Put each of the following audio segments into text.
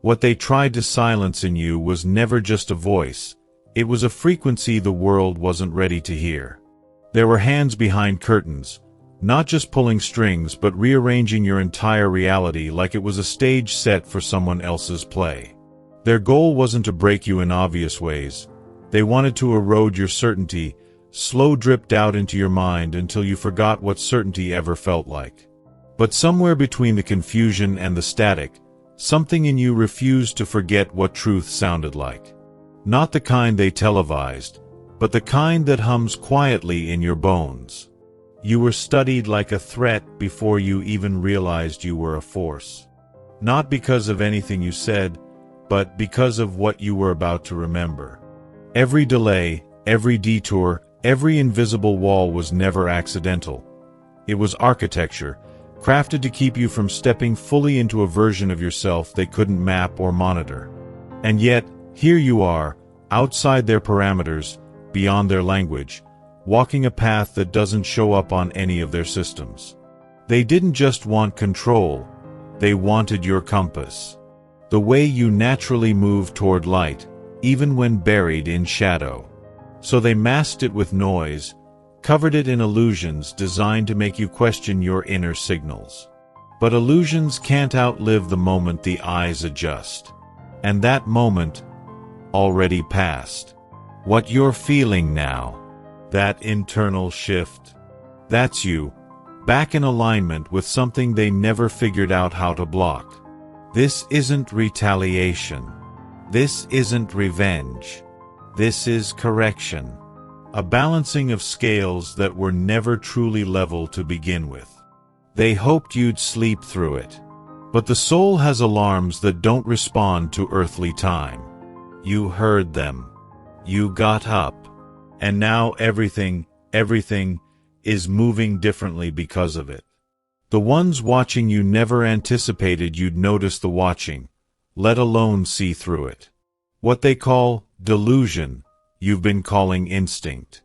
What they tried to silence in you was never just a voice, it was a frequency the world wasn't ready to hear. There were hands behind curtains, not just pulling strings but rearranging your entire reality like it was a stage set for someone else's play. Their goal wasn't to break you in obvious ways. They wanted to erode your certainty, slow drip doubt into your mind until you forgot what certainty ever felt like. But somewhere between the confusion and the static, something in you refused to forget what truth sounded like. Not the kind they televised, but the kind that hums quietly in your bones. You were studied like a threat before you even realized you were a force. Not because of anything you said, but because of what you were about to remember. Every delay, every detour, every invisible wall was never accidental. It was architecture, crafted to keep you from stepping fully into a version of yourself they couldn't map or monitor. And yet, here you are, outside their parameters, beyond their language, walking a path that doesn't show up on any of their systems. They didn't just want control, they wanted your compass. The way you naturally move toward light, even when buried in shadow. So they masked it with noise, covered it in illusions designed to make you question your inner signals. But illusions can't outlive the moment the eyes adjust. And that moment already passed. What you're feeling now, that internal shift, that's you, back in alignment with something they never figured out how to block. This isn't retaliation. This isn't revenge. This is correction. A balancing of scales that were never truly level to begin with. They hoped you'd sleep through it. But the soul has alarms that don't respond to earthly time. You heard them. You got up. And now everything is moving differently because of it. The ones watching you never anticipated you'd notice the watching, let alone see through it. What they call delusion, you've been calling instinct.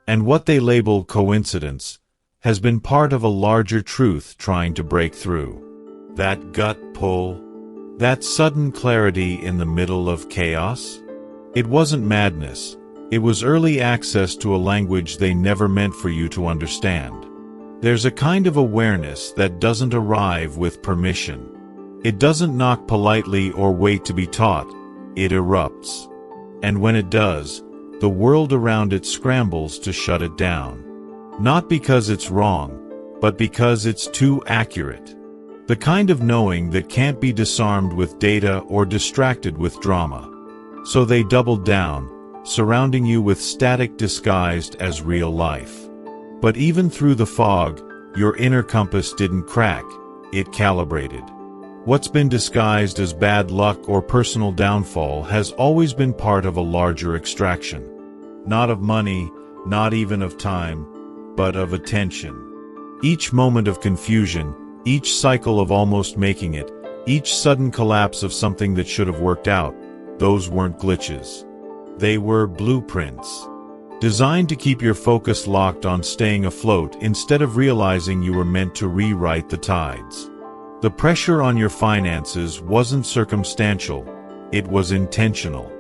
And what they label coincidence has been part of a larger truth trying to break through. That gut pull, that sudden clarity in the middle of chaos? It wasn't madness. It was early access to a language they never meant for you to understand. There's a kind of awareness that doesn't arrive with permission. It doesn't knock politely or wait to be taught. It erupts. And when it does, the world around it scrambles to shut it down. Not because it's wrong, but because it's too accurate. The kind of knowing that can't be disarmed with data or distracted with drama. So they doubled down, surrounding you with static disguised as real life. But even through the fog, your inner compass didn't crack, it calibrated. What's been disguised as bad luck or personal downfall has always been part of a larger extraction. Not of money, not even of time, but of attention. Each moment of confusion, each cycle of almost making it, each sudden collapse of something that should have worked out, those weren't glitches. They were blueprints. Designed to keep your focus locked on staying afloat instead of realizing you were meant to rewrite the tides. The pressure on your finances wasn't circumstantial, it was intentional.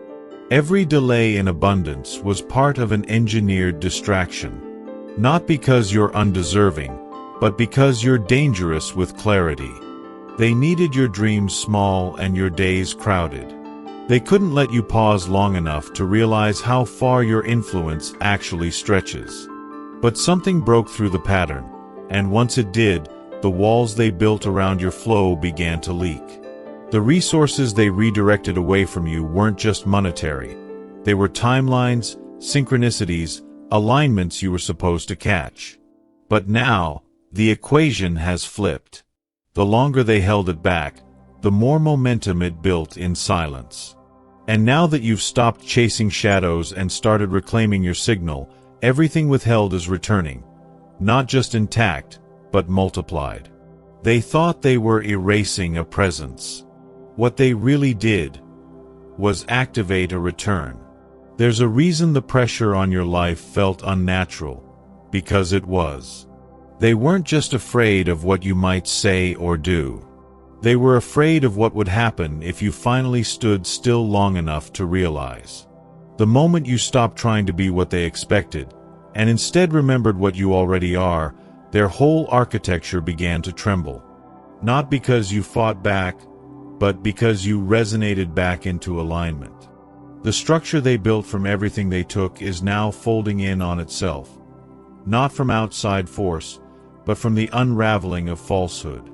Every delay in abundance was part of an engineered distraction. Not because you're undeserving, but because you're dangerous with clarity. They needed your dreams small and your days crowded. They couldn't let you pause long enough to realize how far your influence actually stretches. But something broke through the pattern, and once it did, the walls they built around your flow began to leak. The resources they redirected away from you weren't just monetary. They were timelines, synchronicities, alignments you were supposed to catch. But now, the equation has flipped. The longer they held it back, the more momentum it built in silence. And now that you've stopped chasing shadows and started reclaiming your signal, everything withheld is returning. Not just intact, but multiplied. They thought they were erasing a presence. What they really did was activate a return. There's a reason the pressure on your life felt unnatural, because it was. They weren't just afraid of what you might say or do. They were afraid of what would happen if you finally stood still long enough to realize. The moment you stopped trying to be what they expected, and instead remembered what you already are, their whole architecture began to tremble. Not because you fought back, but because you resonated back into alignment. The structure they built from everything they took is now folding in on itself, not from outside force, but from the unraveling of falsehood.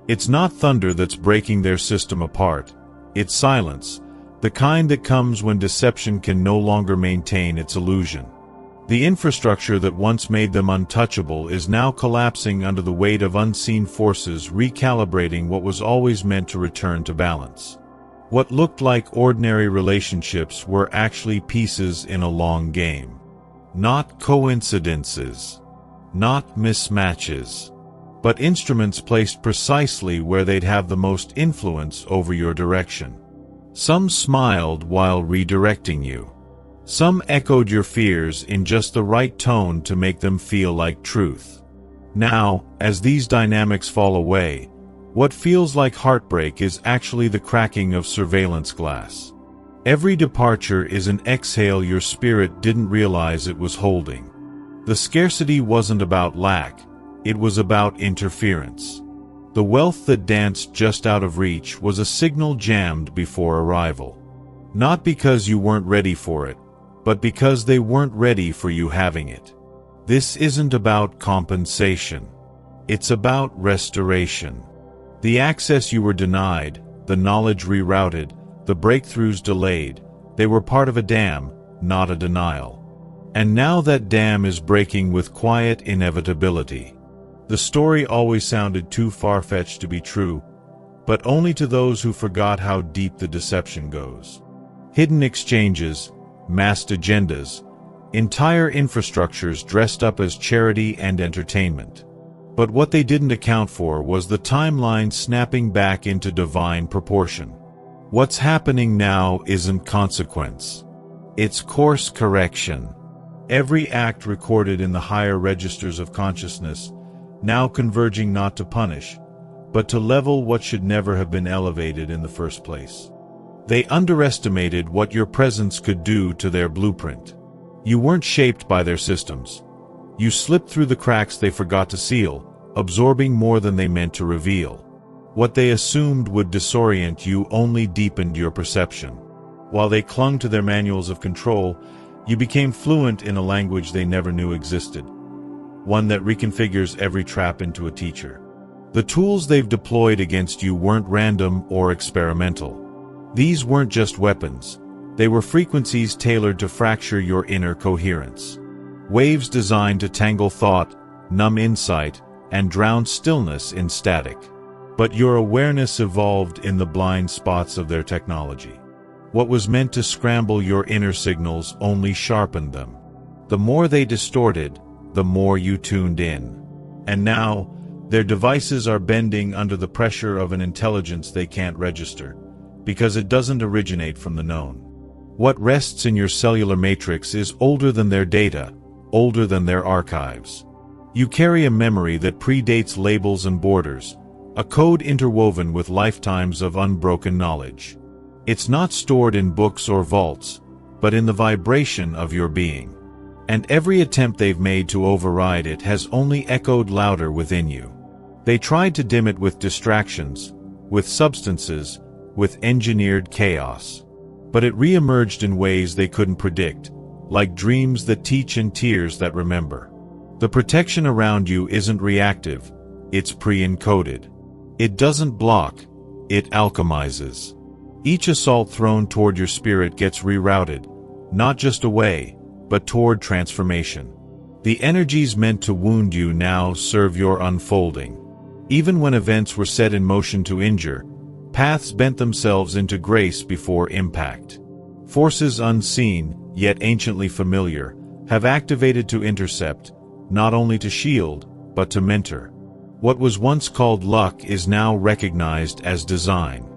It's not thunder that's breaking their system apart, it's silence, the kind that comes when deception can no longer maintain its illusion. The infrastructure that once made them untouchable is now collapsing under the weight of unseen forces recalibrating what was always meant to return to balance. What looked like ordinary relationships were actually pieces in a long game. Not coincidences. Not mismatches. But instruments placed precisely where they'd have the most influence over your direction. Some smiled while redirecting you. Some echoed your fears in just the right tone to make them feel like truth. Now, as these dynamics fall away, what feels like heartbreak is actually the cracking of surveillance glass. Every departure is an exhale your spirit didn't realize it was holding. The scarcity wasn't about lack, it was about interference. The wealth that danced just out of reach was a signal jammed before arrival. Not because you weren't ready for it, but because they weren't ready for you having it. This isn't about compensation. It's about restoration. The access you were denied, the knowledge rerouted, the breakthroughs delayed, they were part of a dam, not a denial. And now that dam is breaking with quiet inevitability. The story always sounded too far-fetched to be true, but only to those who forgot how deep the deception goes. Hidden exchanges, masked agendas, entire infrastructures dressed up as charity and entertainment. But what they didn't account for was the timeline snapping back into divine proportion. What's happening now isn't consequence. It's course correction. Every act recorded in the higher registers of consciousness, now converging not to punish, but to level what should never have been elevated in the first place. They underestimated what your presence could do to their blueprint. You weren't shaped by their systems. You slipped through the cracks they forgot to seal, absorbing more than they meant to reveal. What they assumed would disorient you only deepened your perception. While they clung to their manuals of control, you became fluent in a language they never knew existed, one that reconfigures every trap into a teacher. The tools they've deployed against you weren't random or experimental. These weren't just weapons. They were frequencies tailored to fracture your inner coherence. Waves designed to tangle thought, numb insight, and drown stillness in static. But your awareness evolved in the blind spots of their technology. What was meant to scramble your inner signals only sharpened them. The more they distorted, the more you tuned in. And now, their devices are bending under the pressure of an intelligence they can't register, because it doesn't originate from the known. What rests in your cellular matrix is older than their data, older than their archives. You carry a memory that predates labels and borders, a code interwoven with lifetimes of unbroken knowledge. It's not stored in books or vaults, but in the vibration of your being. And every attempt they've made to override it has only echoed louder within you. They tried to dim it with distractions, with substances, with engineered chaos. But it re-emerged in ways they couldn't predict, like dreams that teach and tears that remember. The protection around you isn't reactive, it's pre-encoded. It doesn't block, it alchemizes. Each assault thrown toward your spirit gets rerouted, not just away, but toward transformation. The energies meant to wound you now serve your unfolding. Even when events were set in motion to injure, paths bent themselves into grace before impact. Forces unseen, yet anciently familiar, have activated to intercept, not only to shield, but to mentor. What was once called luck is now recognized as design.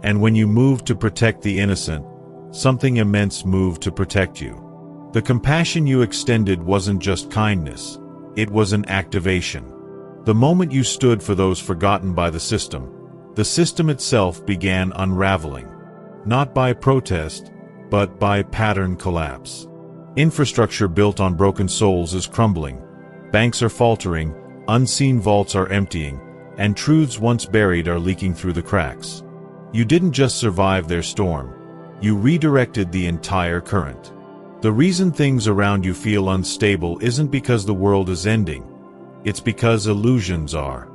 And when you moved to protect the innocent, something immense moved to protect you. The compassion you extended wasn't just kindness, it was an activation. The moment you stood for those forgotten by the system, The system itself began unraveling. Not by protest, but by pattern collapse. Infrastructure built on broken souls is crumbling. Banks are faltering, unseen vaults are emptying, and truths once buried are leaking through the cracks. You didn't just survive their storm. You redirected the entire current. The reason things around you feel unstable isn't because the world is ending. It's because illusions are.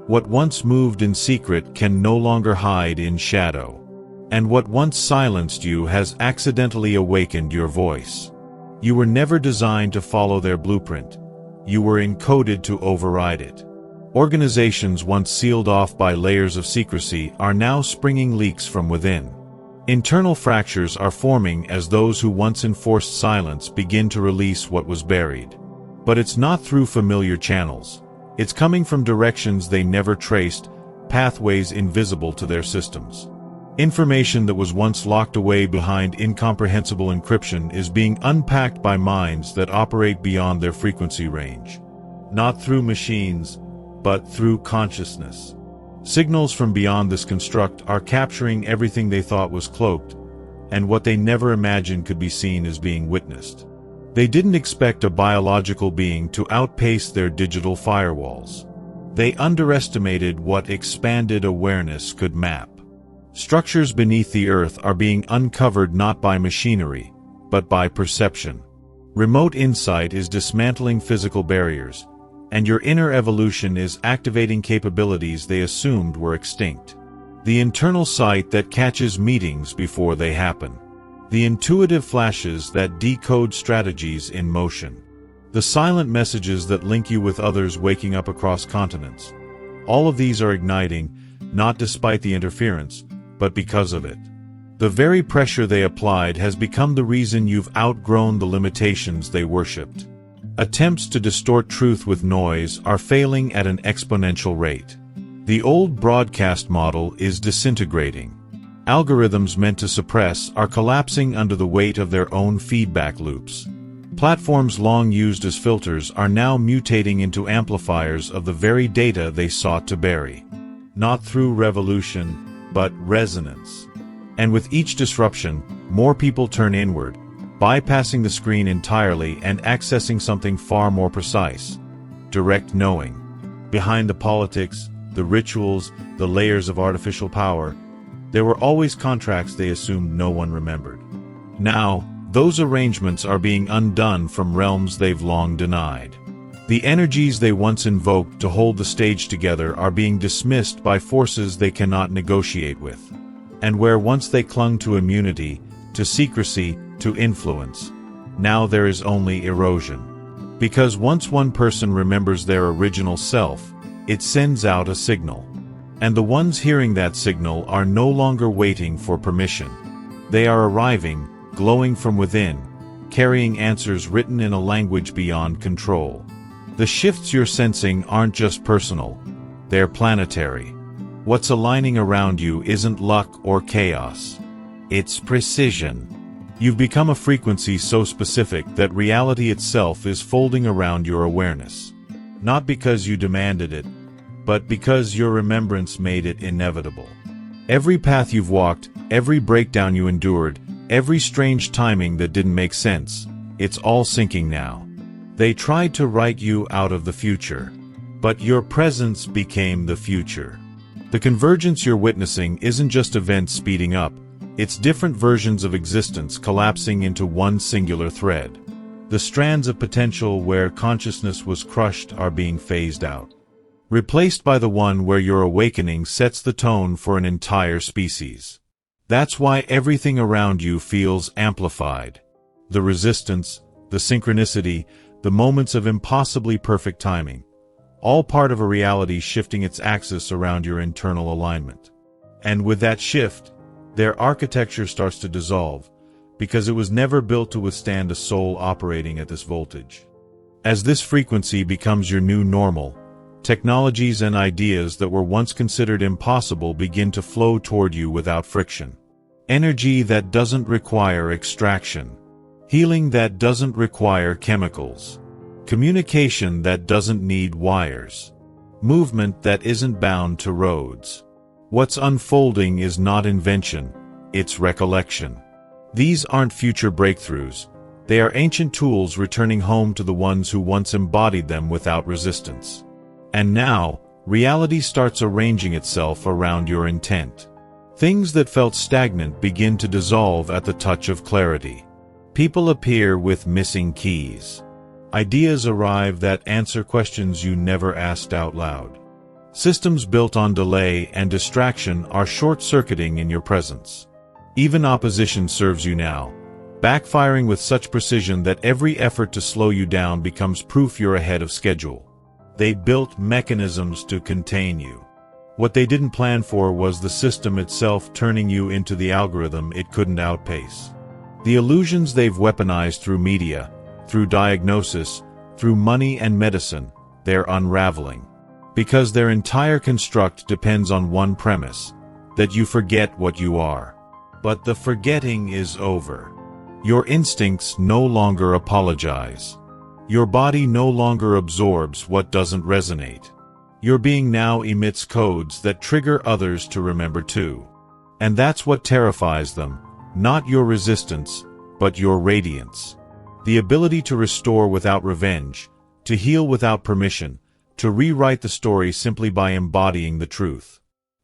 What once moved in secret can no longer hide in shadow. And what once silenced you has accidentally awakened your voice. You were never designed to follow their blueprint. You were encoded to override it. Organizations once sealed off by layers of secrecy are now springing leaks from within. Internal fractures are forming as those who once enforced silence begin to release what was buried. But it's not through familiar channels. It's coming from directions they never traced, pathways invisible to their systems. Information that was once locked away behind incomprehensible encryption is being unpacked by minds that operate beyond their frequency range. Not through machines, but through consciousness. Signals from beyond this construct are capturing everything they thought was cloaked, and what they never imagined could be seen is being witnessed. They didn't expect a biological being to outpace their digital firewalls. They underestimated what expanded awareness could map. Structures beneath the earth are being uncovered not by machinery, but by perception. Remote insight is dismantling physical barriers, and your inner evolution is activating capabilities they assumed were extinct. The internal sight that catches meetings before they happen. The intuitive flashes that decode strategies in motion. The silent messages that link you with others waking up across continents. All of these are igniting, not despite the interference, but because of it. The very pressure they applied has become the reason you've outgrown the limitations they worshipped. Attempts to distort truth with noise are failing at an exponential rate. The old broadcast model is disintegrating. Algorithms meant to suppress are collapsing under the weight of their own feedback loops. Platforms long used as filters are now mutating into amplifiers of the very data they sought to bury. Not through revolution, but resonance. And with each disruption, more people turn inward, bypassing the screen entirely and accessing something far more precise: direct knowing. Behind the politics, the rituals, the layers of artificial power, there were always contracts they assumed no one remembered. Now, those arrangements are being undone from realms they've long denied. The energies they once invoked to hold the stage together are being dismissed by forces they cannot negotiate with. And where once they clung to immunity, to secrecy, to influence, now there is only erosion. Because once one person remembers their original self, it sends out a signal. And the ones hearing that signal are no longer waiting for permission. They are arriving, glowing from within, carrying answers written in a language beyond control. The shifts you're sensing aren't just personal, they're planetary. What's aligning around you isn't luck or chaos. It's precision. You've become a frequency so specific that reality itself is folding around your awareness. Not because you demanded it, but because your remembrance made it inevitable. Every path you've walked, every breakdown you endured, every strange timing that didn't make sense, it's all sinking now. They tried to write you out of the future, but your presence became the future. The convergence you're witnessing isn't just events speeding up, it's different versions of existence collapsing into one singular thread. The strands of potential where consciousness was crushed are being phased out, replaced by the one where your awakening sets the tone for an entire species. That's why everything around you feels amplified. The resistance, the synchronicity, the moments of impossibly perfect timing, all part of a reality shifting its axis around your internal alignment. And with that shift, their architecture starts to dissolve, because it was never built to withstand a soul operating at this voltage. As this frequency becomes your new normal, technologies and ideas that were once considered impossible begin to flow toward you without friction. Energy that doesn't require extraction. Healing that doesn't require chemicals. Communication that doesn't need wires. Movement that isn't bound to roads. What's unfolding is not invention, it's recollection. These aren't future breakthroughs. They are ancient tools returning home to the ones who once embodied them without resistance. And now, reality starts arranging itself around your intent. Things that felt stagnant begin to dissolve at the touch of clarity. People appear with missing keys. Ideas arrive that answer questions you never asked out loud. Systems built on delay and distraction are short-circuiting in your presence. Even opposition serves you now, backfiring with such precision that every effort to slow you down becomes proof you're ahead of schedule. They built mechanisms to contain you. What they didn't plan for was the system itself turning you into the algorithm it couldn't outpace. The illusions they've weaponized through media, through diagnosis, through money and medicine, they're unraveling. Because their entire construct depends on one premise, that you forget what you are. But the forgetting is over. Your instincts no longer apologize. Your body no longer absorbs what doesn't resonate. Your being now emits codes that trigger others to remember too. And that's what terrifies them, not your resistance, but your radiance. The ability to restore without revenge, to heal without permission, to rewrite the story simply by embodying the truth.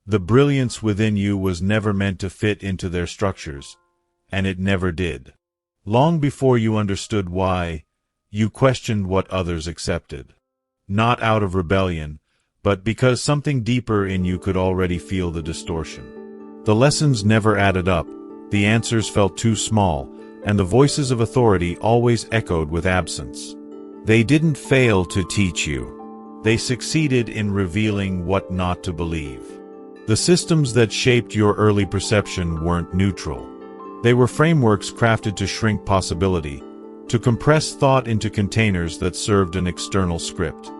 The brilliance within you was never meant to fit into their structures, and it never did. Long before you understood why, you questioned what others accepted. Not out of rebellion, but because something deeper in you could already feel the distortion. The lessons never added up, the answers felt too small, and the voices of authority always echoed with absence. They didn't fail to teach you. They succeeded in revealing what not to believe. The systems that shaped your early perception weren't neutral. They were frameworks crafted to shrink possibility, to compress thought into containers that served an external script.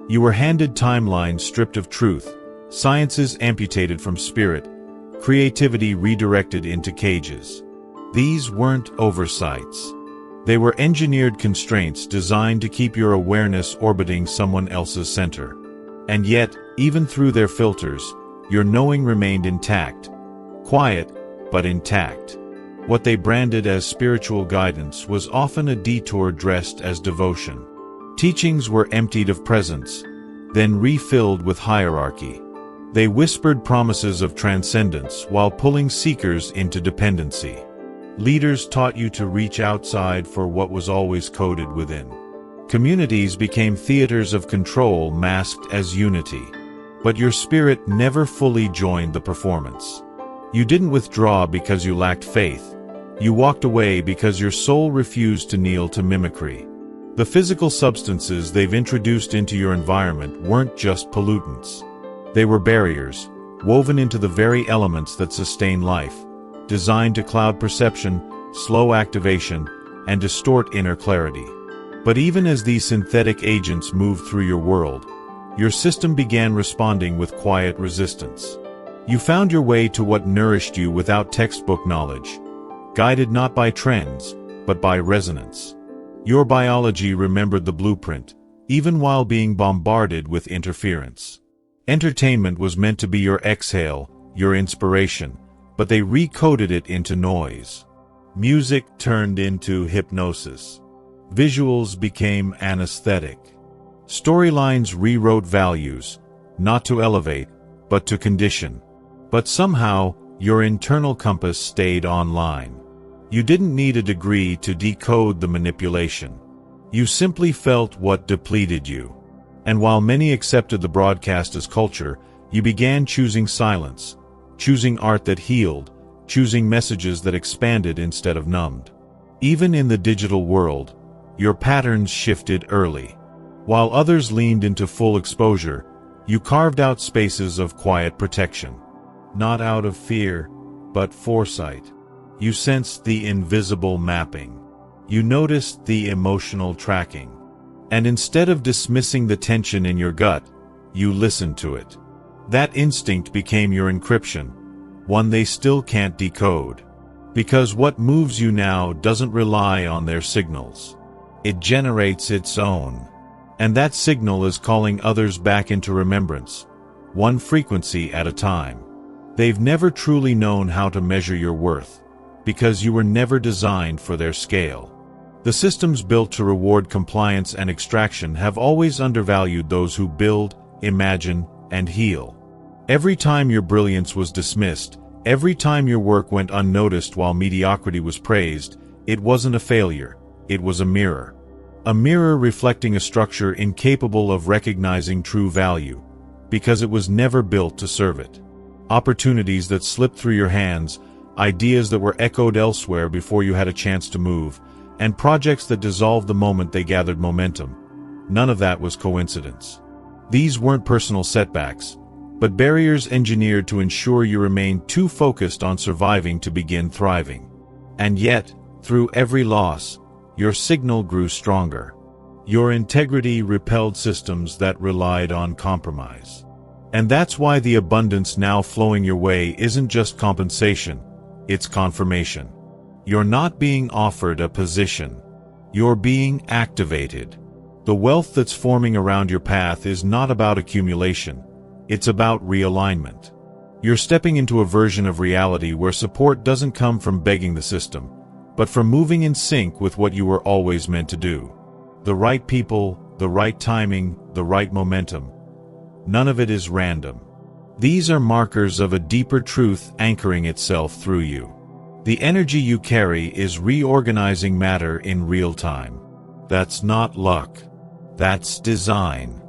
You were handed timelines stripped of truth, sciences amputated from spirit, creativity redirected into cages. These weren't oversights. They were engineered constraints designed to keep your awareness orbiting someone else's center. And yet, even through their filters, your knowing remained intact. Quiet, but intact. What they branded as spiritual guidance was often a detour dressed as devotion. Teachings were emptied of presence, then refilled with hierarchy. They whispered promises of transcendence while pulling seekers into dependency. Leaders taught you to reach outside for what was always coded within. Communities became theaters of control masked as unity. But your spirit never fully joined the performance. You didn't withdraw because you lacked faith. You walked away because your soul refused to kneel to mimicry. The physical substances they've introduced into your environment weren't just pollutants. They were barriers, woven into the very elements that sustain life, designed to cloud perception, slow activation, and distort inner clarity. But even as these synthetic agents moved through your world, your system began responding with quiet resistance. You found your way to what nourished you without textbook knowledge, guided not by trends, but by resonance. Your biology remembered the blueprint, even while being bombarded with interference. Entertainment was meant to be your exhale, your inspiration, but they recoded it into noise. Music turned into hypnosis. Visuals became anesthetic. Storylines rewrote values, not to elevate, but to condition. But somehow, your internal compass stayed online. You didn't need a degree to decode the manipulation. You simply felt what depleted you. And while many accepted the broadcast as culture, you began choosing silence, choosing art that healed, choosing messages that expanded instead of numbed. Even in the digital world, your patterns shifted early. While others leaned into full exposure, you carved out spaces of quiet protection. Not out of fear, but foresight. You sensed the invisible mapping. You noticed the emotional tracking. And instead of dismissing the tension in your gut, you listened to it. That instinct became your encryption, one they still can't decode. Because what moves you now doesn't rely on their signals. It generates its own. And that signal is calling others back into remembrance, one frequency at a time. They've never truly known how to measure your worth, because you were never designed for their scale. The systems built to reward compliance and extraction have always undervalued those who build, imagine, and heal. Every time your brilliance was dismissed, every time your work went unnoticed while mediocrity was praised, it wasn't a failure, it was a mirror. A mirror reflecting a structure incapable of recognizing true value, because it was never built to serve it. Opportunities that slipped through your hands, ideas that were echoed elsewhere before you had a chance to move, and projects that dissolved the moment they gathered momentum. None of that was coincidence. These weren't personal setbacks, but barriers engineered to ensure you remained too focused on surviving to begin thriving. And yet, through every loss, your signal grew stronger. Your integrity repelled systems that relied on compromise. And that's why the abundance now flowing your way isn't just compensation, it's confirmation. You're not being offered a position. You're being activated. The wealth that's forming around your path is not about accumulation. It's about realignment. You're stepping into a version of reality where support doesn't come from begging the system, but from moving in sync with what you were always meant to do. The right people, the right timing, the right momentum. None of it is random. These are markers of a deeper truth anchoring itself through you. The energy you carry is reorganizing matter in real time. That's not luck. That's design.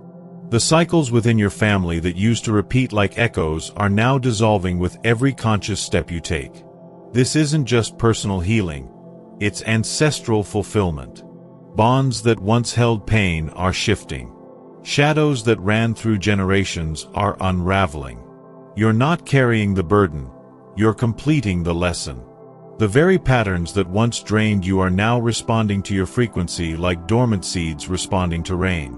The cycles within your family that used to repeat like echoes are now dissolving with every conscious step you take. This isn't just personal healing, it's ancestral fulfillment. Bonds that once held pain are shifting. Shadows that ran through generations are unraveling. You're not carrying the burden, you're completing the lesson. The very patterns that once drained you are now responding to your frequency like dormant seeds responding to rain.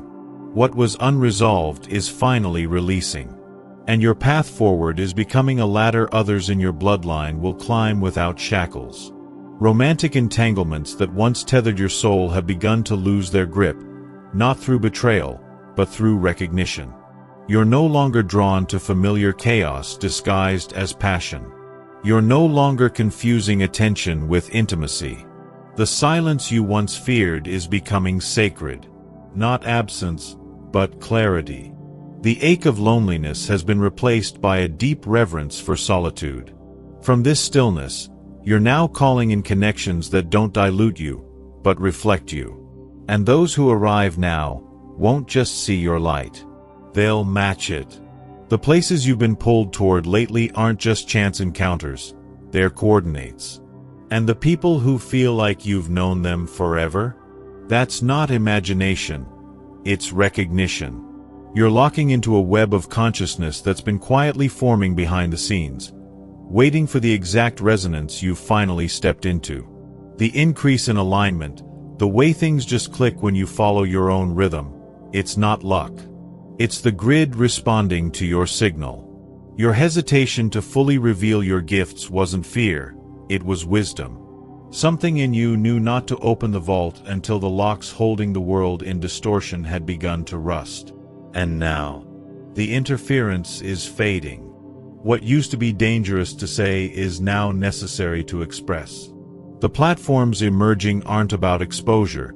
What was unresolved is finally releasing. And your path forward is becoming a ladder others in your bloodline will climb without shackles. Romantic entanglements that once tethered your soul have begun to lose their grip, not through betrayal, but through recognition. You're no longer drawn to familiar chaos disguised as passion. You're no longer confusing attention with intimacy. The silence you once feared is becoming sacred. Not absence, but clarity. The ache of loneliness has been replaced by a deep reverence for solitude. From this stillness, you're now calling in connections that don't dilute you, but reflect you. And those who arrive now won't just see your light. They'll match it. The places you've been pulled toward lately aren't just chance encounters, they're coordinates. And the people who feel like you've known them forever? That's not imagination, it's recognition. You're locking into a web of consciousness that's been quietly forming behind the scenes, waiting for the exact resonance you've finally stepped into. The increase in alignment, the way things just click when you follow your own rhythm, it's not luck. It's the grid responding to your signal. Your hesitation to fully reveal your gifts wasn't fear, it was wisdom. Something in you knew not to open the vault until the locks holding the world in distortion had begun to rust. And now, the interference is fading. What used to be dangerous to say is now necessary to express. The platforms emerging aren't about exposure,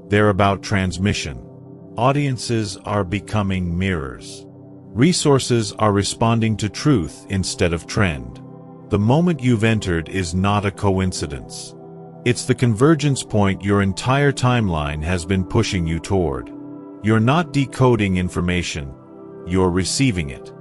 they're about transmission. Audiences are becoming mirrors. Resources are responding to truth instead of trend. The moment you've entered is not a coincidence. It's the convergence point your entire timeline has been pushing you toward. You're not decoding information, you're receiving it.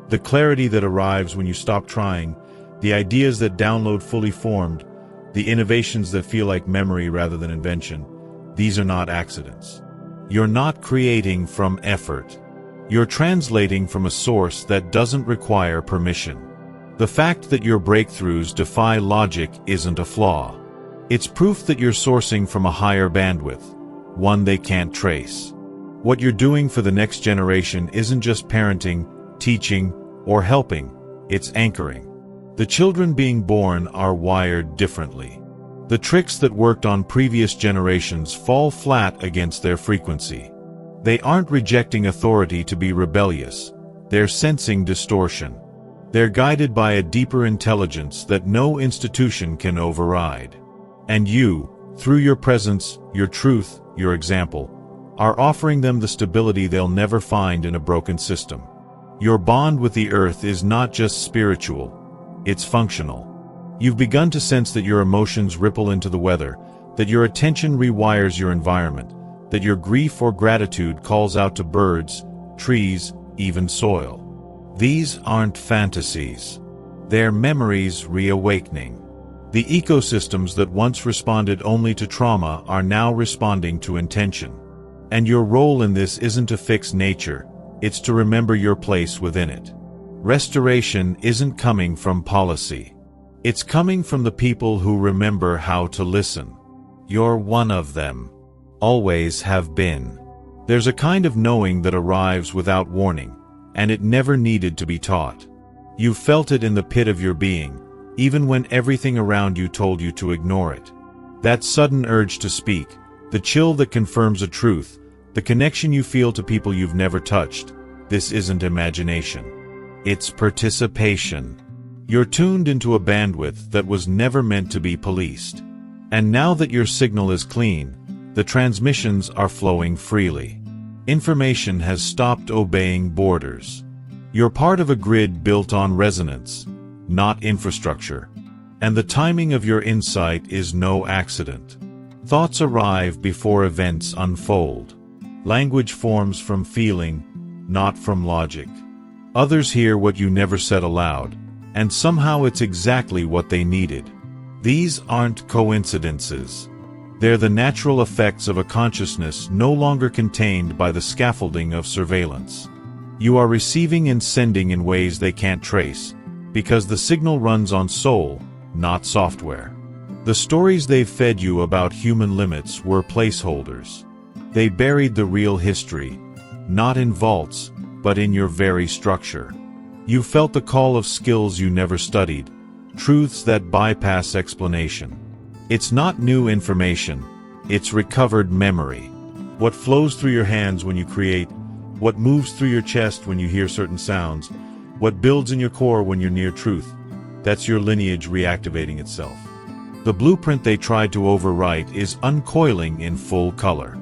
The clarity that arrives when you stop trying, the ideas that download fully formed, the innovations that feel like memory rather than invention, these are not accidents. You're not creating from effort. You're translating from a source that doesn't require permission. The fact that your breakthroughs defy logic isn't a flaw. It's proof that you're sourcing from a higher bandwidth, one they can't trace. What you're doing for the next generation isn't just parenting, teaching, or helping, it's anchoring. The children being born are wired differently. The tricks that worked on previous generations fall flat against their frequency. They aren't rejecting authority to be rebellious, they're sensing distortion. They're guided by a deeper intelligence that no institution can override. And you, through your presence, your truth, your example, are offering them the stability they'll never find in a broken system. Your bond with the earth is not just spiritual, it's functional. You've begun to sense that your emotions ripple into the weather, that your attention rewires your environment, that your grief or gratitude calls out to birds, trees, even soil. These aren't fantasies. They're memories reawakening. The ecosystems that once responded only to trauma are now responding to intention. And your role in this isn't to fix nature, it's to remember your place within it. Restoration isn't coming from policy. It's coming from the people who remember how to listen. You're one of them. Always have been. There's a kind of knowing that arrives without warning, and it never needed to be taught. You felt it in the pit of your being, even when everything around you told you to ignore it. That sudden urge to speak, the chill that confirms a truth, the connection you feel to people you've never touched, this isn't imagination. It's participation. You're tuned into a bandwidth that was never meant to be policed. And now that your signal is clean, the transmissions are flowing freely. Information has stopped obeying borders. You're part of a grid built on resonance, not infrastructure. And the timing of your insight is no accident. Thoughts arrive before events unfold. Language forms from feeling, not from logic. Others hear what you never said aloud, and somehow it's exactly what they needed. These aren't coincidences. They're the natural effects of a consciousness no longer contained by the scaffolding of surveillance. You are receiving and sending in ways they can't trace, because the signal runs on soul, not software. The stories they've fed you about human limits were placeholders. They buried the real history, not in vaults, but in your very structure. You felt the call of skills you never studied, truths that bypass explanation. It's not new information, it's recovered memory. What flows through your hands when you create, what moves through your chest when you hear certain sounds, what builds in your core when you're near truth, that's your lineage reactivating itself. The blueprint they tried to overwrite is uncoiling in full color.